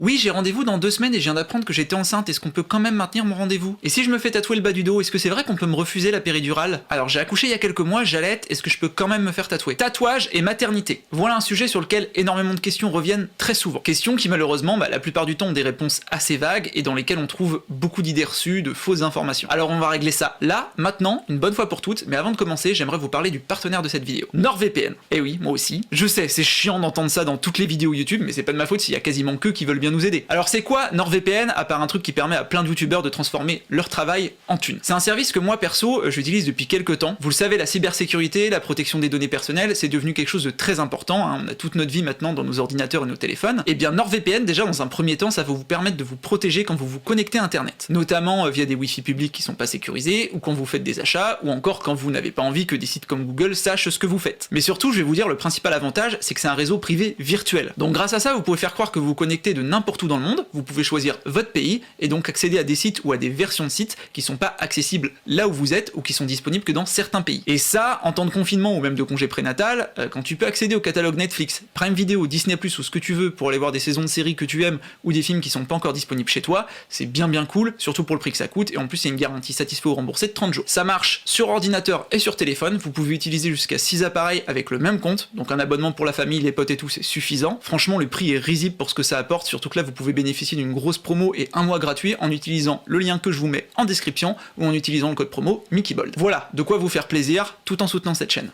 Oui, j'ai rendez-vous dans 2 semaines et je viens d'apprendre que j'étais enceinte, est-ce qu'on peut quand même maintenir mon rendez-vous? Et si je me fais tatouer le bas du dos, est-ce que c'est vrai qu'on peut me refuser la péridurale? Alors j'ai accouché il y a quelques mois, j'allaite, est-ce que je peux quand même me faire tatouer? Tatouage et maternité. Voilà un sujet sur lequel énormément de questions reviennent très souvent. Questions qui malheureusement, la plupart du temps ont des réponses assez vagues et dans lesquelles on trouve beaucoup d'idées reçues, de fausses informations. Alors on va régler ça là, maintenant, une bonne fois pour toutes, mais avant de commencer, j'aimerais vous parler du partenaire de cette vidéo, NordVPN. Eh oui, moi aussi. Je sais, c'est chiant d'entendre ça dans toutes les vidéos YouTube, mais c'est pas de ma faute s'il y a quasiment que qui veulent bien nous aider. Alors c'est quoi NordVPN, à part un truc qui permet à plein de youtubeurs de transformer leur travail en thunes? C'est un service que moi perso, j'utilise depuis quelques temps. Vous le savez, la cybersécurité, la protection des données personnelles, c'est devenu quelque chose de très important, hein. On a toute notre vie maintenant dans nos ordinateurs et nos téléphones. Et bien NordVPN, déjà dans un premier temps, ça va vous permettre de vous protéger quand vous vous connectez à internet, notamment via des wifi publics qui sont pas sécurisés, ou quand vous faites des achats, ou encore quand vous n'avez pas envie que des sites comme Google sachent ce que vous faites. Mais surtout, je vais vous dire, le principal avantage, c'est que c'est un réseau privé virtuel. Donc grâce à ça, vous pouvez faire croire que vous vous connectez de n'importe où dans le monde, vous pouvez choisir votre pays, et donc accéder à des sites ou à des versions de sites qui sont pas accessibles là où vous êtes, ou qui sont disponibles que dans certains pays. Et ça, en temps de confinement ou même de congé prénatal, quand tu peux accéder au catalogue Netflix, Prime Video, Disney+, ou ce que tu veux pour aller voir des saisons de séries que tu aimes, ou des films qui sont pas encore disponibles chez toi, c'est bien cool, surtout pour le prix que ça coûte, et en plus il y a une garantie satisfait ou remboursée de 30 jours. Ça marche sur ordinateur et sur téléphone, vous pouvez utiliser jusqu'à 6 appareils avec le même compte, donc un abonnement pour la famille, les potes et tout, c'est suffisant. Franchement, le prix est risible pour ce que ça apporte, surtout que là vous pouvez bénéficier d'une grosse promo et 1 mois gratuit en utilisant le lien que je vous mets en description, ou en utilisant le code promo MickeyBold. Voilà, de quoi vous faire plaisir, tout en soutenant cette chaîne.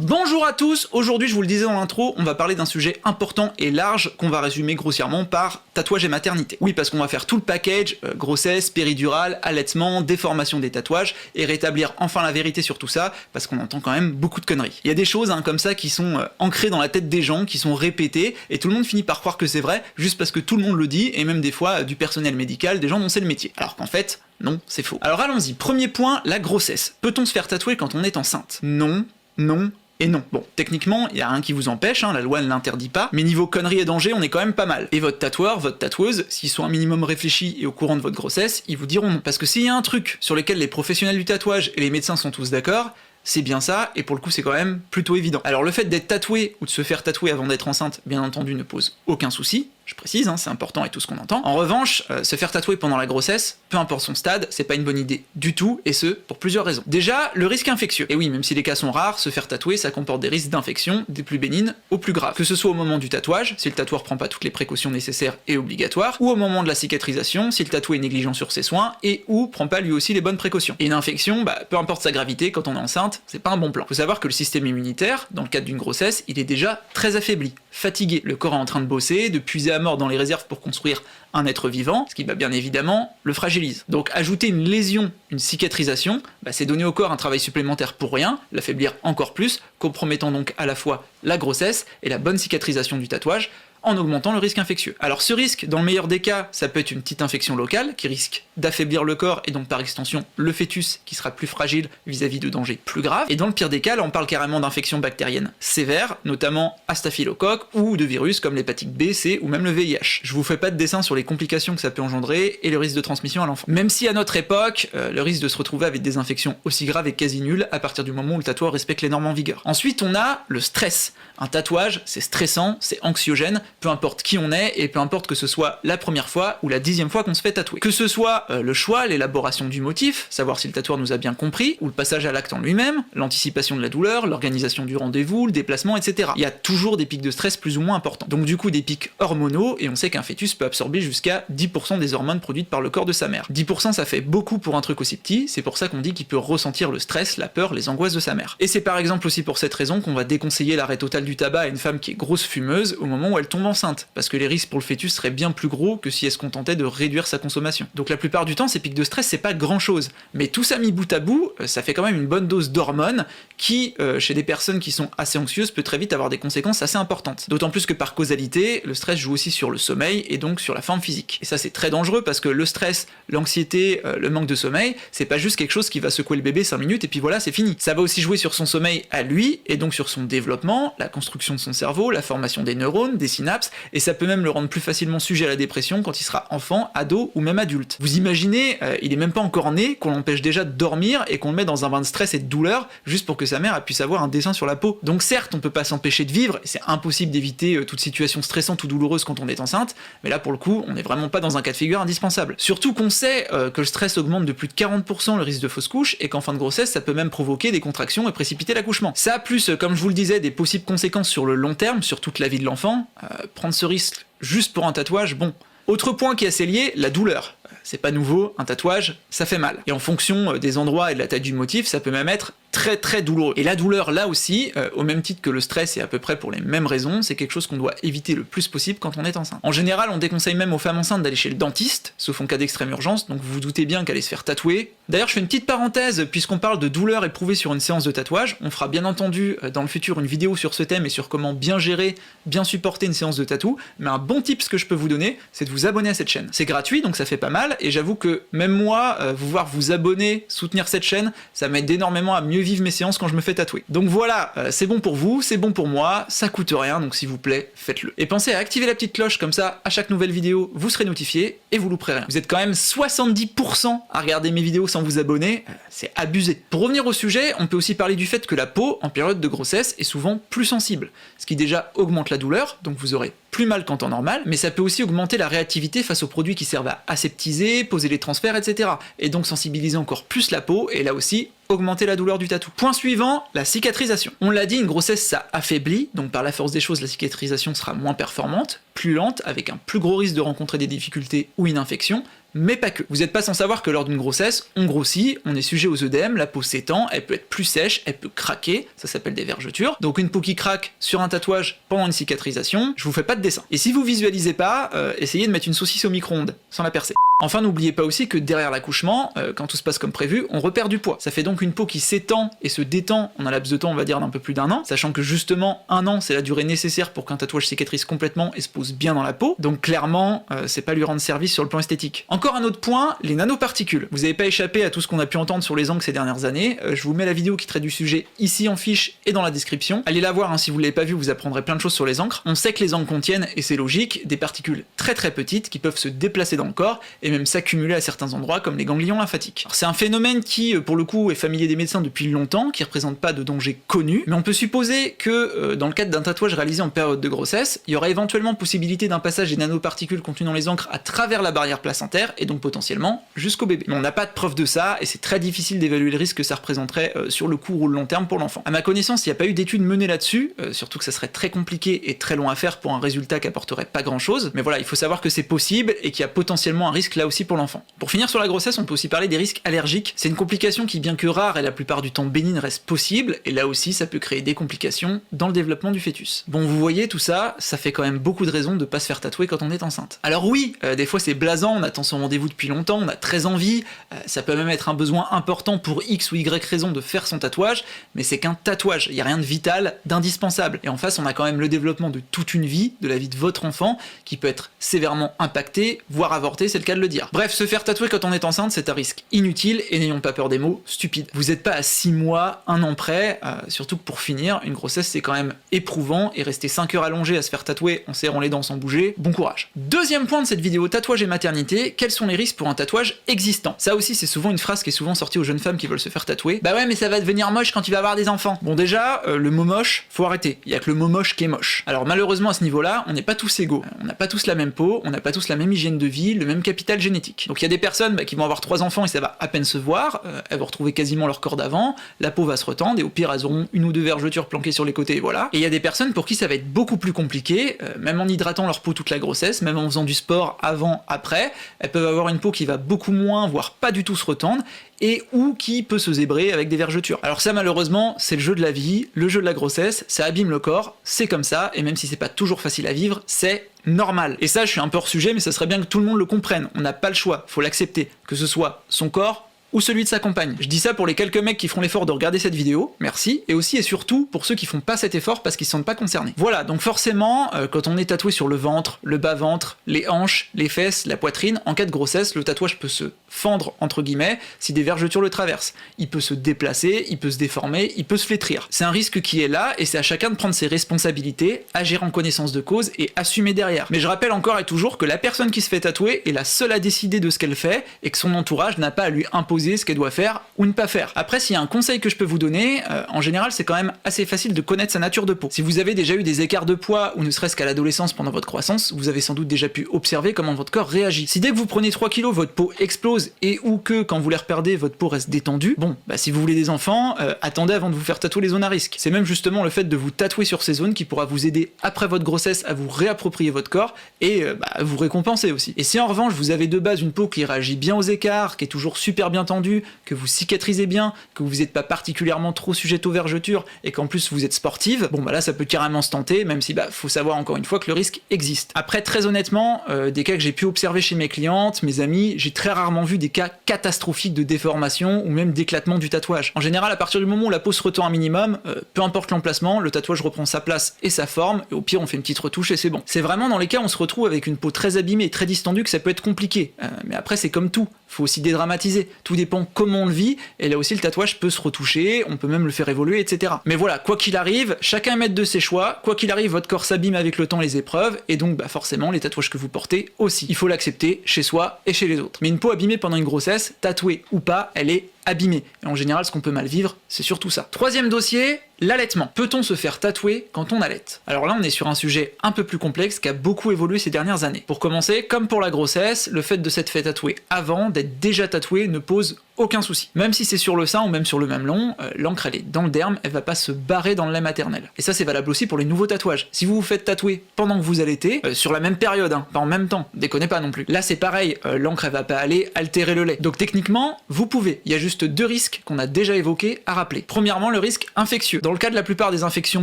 Bonjour à tous, aujourd'hui je vous le disais dans l'intro, on va parler d'un sujet important et large qu'on va résumer grossièrement par tatouage et maternité. Oui, parce qu'on va faire tout le package, grossesse, péridurale, allaitement, déformation des tatouages, et rétablir enfin la vérité sur tout ça, parce qu'on entend quand même beaucoup de conneries. Il y a des choses comme ça qui sont ancrées dans la tête des gens, qui sont répétées, et tout le monde finit par croire que c'est vrai, juste parce que tout le monde le dit, et même des fois du personnel médical, des gens dont c'est le métier. Alors qu'en fait, non, c'est faux. Alors allons-y, premier point, la grossesse. Peut-on se faire tatouer quand on est enceinte? Non, non, et non. Bon, techniquement, il y a rien qui vous empêche, la loi ne l'interdit pas, mais niveau conneries et danger, on est quand même pas mal. Et votre tatoueur, votre tatoueuse, s'ils sont un minimum réfléchis et au courant de votre grossesse, ils vous diront non. Parce que s'il y a un truc sur lequel les professionnels du tatouage et les médecins sont tous d'accord, c'est bien ça, et pour le coup c'est quand même plutôt évident. Alors le fait d'être tatoué ou de se faire tatouer avant d'être enceinte, bien entendu, ne pose aucun souci, je précise, c'est important et tout ce qu'on entend. En revanche, se faire tatouer pendant la grossesse, peu importe son stade, c'est pas une bonne idée du tout, et ce, pour plusieurs raisons. Déjà, le risque infectieux. Et oui, même si les cas sont rares, se faire tatouer, ça comporte des risques d'infection, des plus bénignes aux plus graves. Que ce soit au moment du tatouage, si le tatoueur prend pas toutes les précautions nécessaires et obligatoires, ou au moment de la cicatrisation, si le tatoué est négligent sur ses soins, et ou prend pas lui aussi les bonnes précautions. Et une infection, peu importe sa gravité, quand on est enceinte, c'est pas un bon plan. Faut savoir que le système immunitaire, dans le cadre d'une grossesse, il est déjà très affaibli, fatigué. Le corps est en train de bosser, de puiser à mort dans les réserves pour construire un être vivant, ce qui bien évidemment le fragilise. Donc ajouter une lésion, une cicatrisation, c'est donner au corps un travail supplémentaire pour rien, l'affaiblir encore plus, compromettant donc à la fois la grossesse et la bonne cicatrisation du tatouage, en augmentant le risque infectieux. Alors ce risque, dans le meilleur des cas, ça peut être une petite infection locale, qui risque d'affaiblir le corps, et donc par extension le fœtus, qui sera plus fragile vis-à-vis de dangers plus graves. Et dans le pire des cas, là on parle carrément d'infections bactériennes sévères, notamment à staphylocoque, ou de virus comme l'hépatite B, C, ou même le VIH. Je vous fais pas de dessin sur les complications que ça peut engendrer, et le risque de transmission à l'enfant. Même si à notre époque, le risque de se retrouver avec des infections aussi graves est quasi nul, à partir du moment où le tatoueur respecte les normes en vigueur. Ensuite on a le stress. Un tatouage, c'est stressant, c'est anxiogène, peu importe qui on est, et peu importe que ce soit la première fois ou la 10e fois qu'on se fait tatouer. Que ce soit le choix, l'élaboration du motif, savoir si le tatoueur nous a bien compris, ou le passage à l'acte en lui-même, l'anticipation de la douleur, l'organisation du rendez-vous, le déplacement, etc. Il y a toujours des pics de stress plus ou moins importants. Donc du coup des pics hormonaux, et on sait qu'un fœtus peut absorber jusqu'à 10% des hormones produites par le corps de sa mère. 10% ça fait beaucoup pour un truc aussi petit, c'est pour ça qu'on dit qu'il peut ressentir le stress, la peur, les angoisses de sa mère. Et c'est par exemple aussi pour cette raison qu'on va déconseiller l'arrêt total du tabac à une femme qui est grosse fumeuse au moment où elle tombe enceinte, parce que les risques pour le fœtus seraient bien plus gros que si elle se contentait de réduire sa consommation. Donc la plupart du temps, ces pics de stress, c'est pas grand chose, mais tout ça mis bout à bout, ça fait quand même une bonne dose d'hormones qui, chez des personnes qui sont assez anxieuses, peut très vite avoir des conséquences assez importantes. D'autant plus que par causalité, le stress joue aussi sur le sommeil et donc sur la forme physique. Et ça c'est très dangereux parce que le stress, l'anxiété, le manque de sommeil, c'est pas juste quelque chose qui va secouer le bébé 5 minutes et puis voilà, c'est fini. Ça va aussi jouer sur son sommeil à lui, et donc sur son développement, la construction de son cerveau, la formation des neurones, des synapses, synapses, et ça peut même le rendre plus facilement sujet à la dépression quand il sera enfant, ado ou même adulte. Vous imaginez, il est même pas encore né, qu'on l'empêche déjà de dormir et qu'on le met dans un bain de stress et de douleur juste pour que sa mère puisse avoir un dessin sur la peau. Donc certes, on peut pas s'empêcher de vivre, et c'est impossible d'éviter toute situation stressante ou douloureuse quand on est enceinte, mais là pour le coup, on n'est vraiment pas dans un cas de figure indispensable. Surtout qu'on sait que le stress augmente de plus de 40% le risque de fausse couche, et qu'en fin de grossesse, ça peut même provoquer des contractions et précipiter l'accouchement. Ça a plus, comme je vous le disais, des possibles conséquences sur le long terme, sur toute la vie de l'enfant. Prendre ce risque juste pour un tatouage, bon. Autre point qui est assez lié, la douleur. C'est pas nouveau, un tatouage, ça fait mal. Et en fonction des endroits et de la taille du motif, ça peut même être très douloureux. Et la douleur, là aussi, au même titre que le stress et à peu près pour les mêmes raisons, c'est quelque chose qu'on doit éviter le plus possible quand on est enceinte. En général, on déconseille même aux femmes enceintes d'aller chez le dentiste, sauf en cas d'extrême urgence, donc vous vous doutez bien qu'aller se faire tatouer. D'ailleurs, je fais une petite parenthèse, puisqu'on parle de douleur éprouvée sur une séance de tatouage, on fera bien entendu dans le futur une vidéo sur ce thème et sur comment bien gérer, bien supporter une séance de tatou, mais un bon tip que je peux vous donner, c'est de vous abonner à cette chaîne. C'est gratuit, donc ça fait pas mal, et j'avoue que même moi, vous abonner, soutenir cette chaîne, ça m'aide énormément à mieux vivre mes séances quand je me fais tatouer. Donc voilà, c'est bon pour vous, c'est bon pour moi, ça coûte rien, donc s'il vous plaît, faites-le. Et pensez à activer la petite cloche, comme ça, à chaque nouvelle vidéo, vous serez notifié, et vous louperez rien. Vous êtes quand même 70% à regarder mes vidéos sans vous abonner, c'est abusé. Pour revenir au sujet, on peut aussi parler du fait que la peau, en période de grossesse, est souvent plus sensible, ce qui déjà augmente la douleur, donc vous aurez plus mal qu'en temps normal, mais ça peut aussi augmenter la réactivité face aux produits qui servent à aseptiser, poser les transferts, etc. Et donc sensibiliser encore plus la peau, et là aussi, augmenter la douleur du tatou. Point suivant, la cicatrisation. On l'a dit, une grossesse ça affaiblit, donc par la force des choses, la cicatrisation sera moins performante, plus lente, avec un plus gros risque de rencontrer des difficultés ou une infection, mais pas que. Vous n'êtes pas sans savoir que lors d'une grossesse, on grossit, on est sujet aux œdèmes, la peau s'étend, elle peut être plus sèche, elle peut craquer, ça s'appelle des vergetures. Donc une peau qui craque sur un tatouage pendant une cicatrisation, je vous fais pas de dessin. Et si vous visualisez pas, essayez de mettre une saucisse au micro-ondes, sans la percer. Enfin, n'oubliez pas aussi que derrière l'accouchement, quand tout se passe comme prévu, on repère du poids. Ça fait donc une peau qui s'étend et se détend en un laps de temps, on va dire, d'un peu plus d'un an, sachant que justement, un an, c'est la durée nécessaire pour qu'un tatouage cicatrise complètement et se pose bien dans la peau, donc clairement, c'est pas lui rendre service sur le plan esthétique. Encore un autre point, les nanoparticules. Vous n'avez pas échappé à tout ce qu'on a pu entendre sur les encres ces dernières années, je vous mets la vidéo qui traite du sujet ici en fiche et dans la description. Allez la voir, hein, si vous l'avez pas vu, vous apprendrez plein de choses sur les encres. On sait que les encres contiennent, et c'est logique, des particules très petites qui peuvent se déplacer dans le corps, et même s'accumuler à certains endroits comme les ganglions lymphatiques. C'est un phénomène qui, pour le coup, est familier des médecins depuis longtemps, qui représente pas de danger connu, mais on peut supposer que, dans le cadre d'un tatouage réalisé en période de grossesse, il y aura éventuellement possibilité d'un passage des nanoparticules contenues dans les encres à travers la barrière placentaire, et donc potentiellement jusqu'au bébé. Mais on n'a pas de preuve de ça, et c'est très difficile d'évaluer le risque que ça représenterait sur le court ou le long terme pour l'enfant. À ma connaissance, il n'y a pas eu d'études menées là-dessus, surtout que ça serait très compliqué et très long à faire pour un résultat qui apporterait pas grand-chose, mais voilà, il faut savoir que c'est possible, et qu'il y a potentiellement un risque là aussi pour l'enfant. Pour finir sur la grossesse, on peut aussi parler des risques allergiques. C'est une complication qui, bien que rare et la plupart du temps bénigne, reste possible, et là aussi ça peut créer des complications dans le développement du fœtus. Bon, vous voyez, tout ça, ça fait quand même beaucoup de raisons de pas se faire tatouer quand on est enceinte. Alors oui, des fois c'est blasant, on attend son rendez-vous depuis longtemps, on a très envie, ça peut même être un besoin important pour X ou Y raison de faire son tatouage, mais c'est qu'un tatouage, il n'y a rien de vital, d'indispensable. Et en face, on a quand même le développement de toute une vie, de la vie de votre enfant, qui peut être sévèrement impacté, voire avorté, c'est le cas de le dire. Bref, se faire tatouer quand on est enceinte, c'est un risque inutile, et n'ayons pas peur des mots, stupide. Vous n'êtes pas à 6 mois, 1 an près, surtout que pour finir, une grossesse c'est quand même éprouvant, et rester 5 heures allongé à se faire tatouer en serrant les dents sans bouger, bon courage. Deuxième point de cette vidéo, tatouage et maternité, quels sont les risques pour un tatouage existant? Ça aussi c'est souvent une phrase qui est souvent sortie aux jeunes femmes qui veulent se faire tatouer. Bah ouais, mais ça va devenir moche quand tu vas avoir des enfants. Bon déjà, le mot moche, faut arrêter, il y a que le mot moche qui est moche. Alors malheureusement à ce niveau-là, on n'est pas tous égaux, on n'a pas tous la même peau, on n'a pas tous la même hygiène de vie, le même capital génétique. Donc il y a des personnes qui vont avoir 3 enfants et ça va à peine se voir, elles vont retrouver quasiment leur corps d'avant, la peau va se retendre et au pire elles auront 1 ou 2 vergetures planquées sur les côtés et voilà. Et il y a des personnes pour qui ça va être beaucoup plus compliqué, même en hydratant leur peau toute la grossesse, même en faisant du sport avant, après, elles peuvent avoir une peau qui va beaucoup moins, voire pas du tout se retendre, et ou qui peut se zébrer avec des vergetures. Alors ça malheureusement, c'est le jeu de la vie, le jeu de la grossesse, ça abîme le corps, c'est comme ça, et même si c'est pas toujours facile à vivre, c'est normal. Et ça, je suis un peu hors sujet, mais ça serait bien que tout le monde le comprenne, on n'a pas le choix, faut l'accepter, que ce soit son corps ou celui de sa compagne. Je dis ça pour les quelques mecs qui feront l'effort de regarder cette vidéo, merci, et aussi et surtout pour ceux qui font pas cet effort parce qu'ils se sentent pas concernés. Voilà, donc forcément, quand on est tatoué sur le ventre, le bas-ventre, les hanches, les fesses, la poitrine, en cas de grossesse, le tatouage peut se fendre, entre guillemets, si des vergetures le traversent. Il peut se déplacer, il peut se déformer, il peut se flétrir. C'est un risque qui est là, et c'est à chacun de prendre ses responsabilités, agir en connaissance de cause et assumer derrière. Mais je rappelle encore et toujours que la personne qui se fait tatouer est la seule à décider de ce qu'elle fait, et que son entourage n'a pas à lui imposer ce qu'elle doit faire ou ne pas faire. Après, s'il y a un conseil que je peux vous donner, en général, c'est quand même assez facile de connaître sa nature de peau. Si vous avez déjà eu des écarts de poids, ou ne serait-ce qu'à l'adolescence pendant votre croissance, vous avez sans doute déjà pu observer comment votre corps réagit. Si dès que vous prenez 3 kilos, votre peau explose, et ou que quand vous les reperdez, votre peau reste détendue, bon, bah si vous voulez des enfants, attendez avant de vous faire tatouer les zones à risque. C'est même justement le fait de vous tatouer sur ces zones qui pourra vous aider après votre grossesse à vous réapproprier votre corps et à vous récompenser aussi. Et si en revanche vous avez de base une peau qui réagit bien aux écarts, qui est toujours super bien tendue, que vous cicatrisez bien, que vous n'êtes pas particulièrement trop sujette aux vergetures et qu'en plus vous êtes sportive, bon bah là ça peut carrément se tenter, même si faut savoir encore une fois que le risque existe. Après, très honnêtement, des cas que j'ai pu observer chez mes clientes, mes amis, j'ai très rarement vu des cas catastrophiques de déformation ou même d'éclatement du tatouage. En général, à partir du moment où la peau se retend un minimum, peu importe l'emplacement, le tatouage reprend sa place et sa forme, et au pire on fait une petite retouche et c'est bon. C'est vraiment dans les cas où on se retrouve avec une peau très abîmée et très distendue que ça peut être compliqué. Mais après c'est comme tout, faut aussi dédramatiser. Tout dépend comment on le vit, et là aussi le tatouage peut se retoucher, on peut même le faire évoluer, etc. Mais voilà, quoi qu'il arrive, chacun est maître de ses choix, quoi qu'il arrive, votre corps s'abîme avec le temps et les épreuves, et donc forcément les tatouages que vous portez aussi. Il faut l'accepter chez soi et chez les autres. Mais une peau abîmée pendant une grossesse, tatouée ou pas, elle est abîmée. Et en général, ce qu'on peut mal vivre, c'est surtout ça. Troisième dossier, l'allaitement. Peut-on se faire tatouer quand on allaite? Alors là, on est sur un sujet un peu plus complexe qui a beaucoup évolué ces dernières années. Pour commencer, comme pour la grossesse, le fait de s'être fait tatouer avant, d'être déjà tatoué, ne pose aucun souci. Même si c'est sur le sein ou même sur le mamelon, l'encre elle est dans le derme, elle va pas se barrer dans le lait maternel. Et ça c'est valable aussi pour les nouveaux tatouages. Si vous vous faites tatouer pendant que vous allaitez, sur la même période, pas en même temps, déconnez pas non plus. Là c'est pareil, l'encre elle va pas aller altérer le lait. Donc techniquement, vous pouvez. Il y a juste deux risques qu'on a déjà évoqués à rappeler. Premièrement, le risque infectieux. Dans le cas de la plupart des infections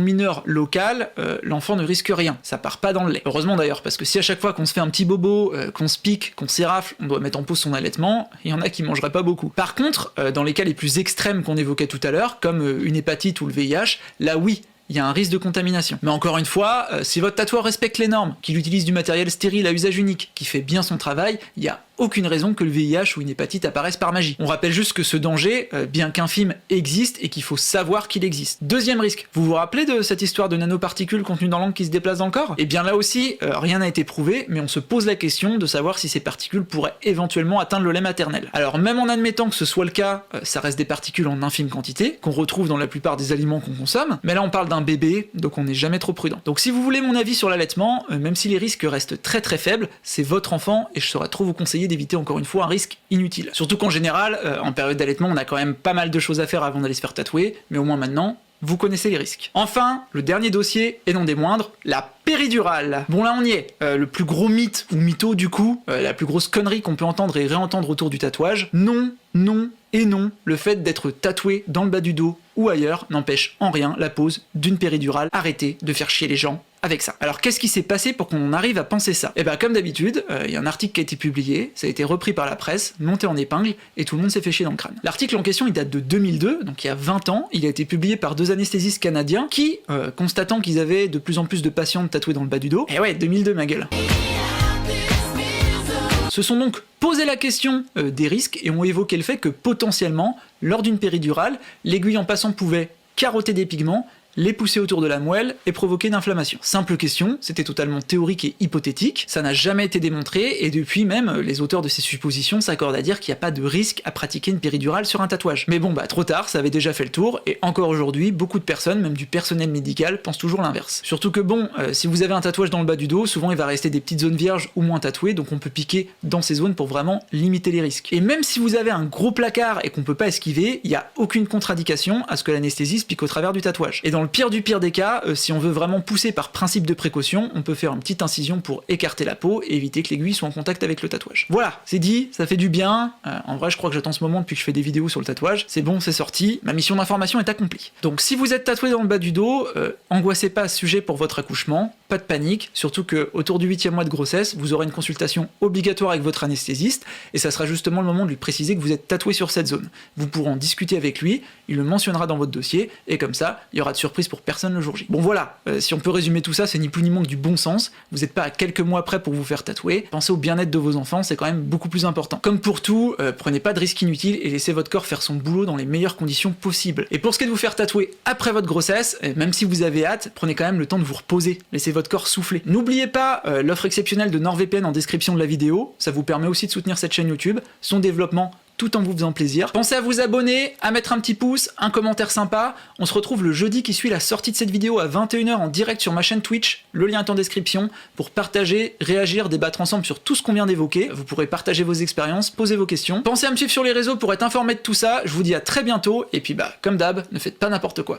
mineures locales, l'enfant ne risque rien. Ça part pas dans le lait. Heureusement d'ailleurs, parce que si à chaque fois qu'on se fait un petit bobo, qu'on se pique, qu'on s'érafle, on doit mettre en pause son allaitement, il y en a qui mangeraient pas beaucoup. Par contre, dans les cas les plus extrêmes qu'on évoquait tout à l'heure, comme une hépatite ou le VIH, là oui, il y a un risque de contamination. Mais encore une fois, si votre tatoueur respecte les normes, qu'il utilise du matériel stérile à usage unique, qui fait bien son travail, il y a aucune raison que le VIH ou une hépatite apparaissent par magie. On rappelle juste que ce danger, bien qu'infime, existe et qu'il faut savoir qu'il existe. Deuxième risque, vous vous rappelez de cette histoire de nanoparticules contenues dans l'encre qui se déplacent dans le corps? Et bien là aussi, rien n'a été prouvé, mais on se pose la question de savoir si ces particules pourraient éventuellement atteindre le lait maternel. Alors même en admettant que ce soit le cas, ça reste des particules en infime quantité, qu'on retrouve dans la plupart des aliments qu'on consomme, mais là on parle d'un bébé, donc on n'est jamais trop prudent. Donc si vous voulez mon avis sur l'allaitement, même si les risques restent très très faibles, c'est votre enfant et je saurais trop vous conseiller d'éviter encore une fois un risque inutile. Surtout qu'en général, en période d'allaitement, on a quand même pas mal de choses à faire avant d'aller se faire tatouer, mais au moins maintenant, vous connaissez les risques. Enfin, le dernier dossier, et non des moindres, la péridurale. Bon là on y est, le plus gros mythe, ou mytho du coup, la plus grosse connerie qu'on peut entendre et réentendre autour du tatouage, non, non et non, le fait d'être tatoué dans le bas du dos ou ailleurs n'empêche en rien la pose d'une péridurale. Arrêtez de faire chier les gens avec ça. Alors qu'est-ce qui s'est passé pour qu'on arrive à penser ça? Et comme d'habitude, il y a un article qui a été publié, ça a été repris par la presse, monté en épingle, et tout le monde s'est fait chier dans le crâne. L'article en question il date de 2002, donc il y a 20 ans, il a été publié par deux anesthésistes canadiens qui, constatant qu'ils avaient de plus en plus de patientes tatouées dans le bas du dos, et ouais, 2002 ma gueule, se sont donc posé la question des risques et ont évoqué le fait que potentiellement, lors d'une péridurale, l'aiguille en passant pouvait carotter des pigments, les pousser autour de la moelle et provoquer une inflammation. Simple question, c'était totalement théorique et hypothétique, ça n'a jamais été démontré, et depuis même, les auteurs de ces suppositions s'accordent à dire qu'il n'y a pas de risque à pratiquer une péridurale sur un tatouage. Mais bon, trop tard, ça avait déjà fait le tour, et encore aujourd'hui, beaucoup de personnes, même du personnel médical, pensent toujours l'inverse. Surtout que bon, si vous avez un tatouage dans le bas du dos, souvent il va rester des petites zones vierges ou moins tatouées, donc on peut piquer dans ces zones pour vraiment limiter les risques. Et même si vous avez un gros placard et qu'on peut pas esquiver, il n'y a aucune contre-indication à ce que l'anesthésiste pique au travers du tatouage. Et dans dans le pire du pire des cas, si on veut vraiment pousser par principe de précaution, on peut faire une petite incision pour écarter la peau et éviter que l'aiguille soit en contact avec le tatouage. Voilà, c'est dit, ça fait du bien. En vrai, je crois que j'attends ce moment depuis que je fais des vidéos sur le tatouage. C'est bon, c'est sorti, ma mission d'information est accomplie. Donc si vous êtes tatoué dans le bas du dos, angoissez pas à ce sujet pour votre accouchement, pas de panique, surtout que autour du 8e mois de grossesse, vous aurez une consultation obligatoire avec votre anesthésiste, et ça sera justement le moment de lui préciser que vous êtes tatoué sur cette zone. Vous pourrez en discuter avec lui, il le mentionnera dans votre dossier, et comme ça, il y aura de surprise pour personne le jour J. Bon voilà, si on peut résumer tout ça, c'est ni plus ni moins que du bon sens, vous n'êtes pas à quelques mois près pour vous faire tatouer, pensez au bien-être de vos enfants, c'est quand même beaucoup plus important. Comme pour tout, prenez pas de risques inutiles et laissez votre corps faire son boulot dans les meilleures conditions possibles. Et pour ce qui est de vous faire tatouer après votre grossesse, même si vous avez hâte, prenez quand même le temps de vous reposer, laissez votre corps souffler. N'oubliez pas l'offre exceptionnelle de NordVPN en description de la vidéo, ça vous permet aussi de soutenir cette chaîne YouTube, son développement, tout en vous faisant plaisir. Pensez à vous abonner, à mettre un petit pouce, un commentaire sympa. On se retrouve le jeudi qui suit la sortie de cette vidéo à 21h en direct sur ma chaîne Twitch, le lien est en description, pour partager, réagir, débattre ensemble sur tout ce qu'on vient d'évoquer. Vous pourrez partager vos expériences, poser vos questions. Pensez à me suivre sur les réseaux pour être informé de tout ça, je vous dis à très bientôt, et puis comme d'hab, ne faites pas n'importe quoi.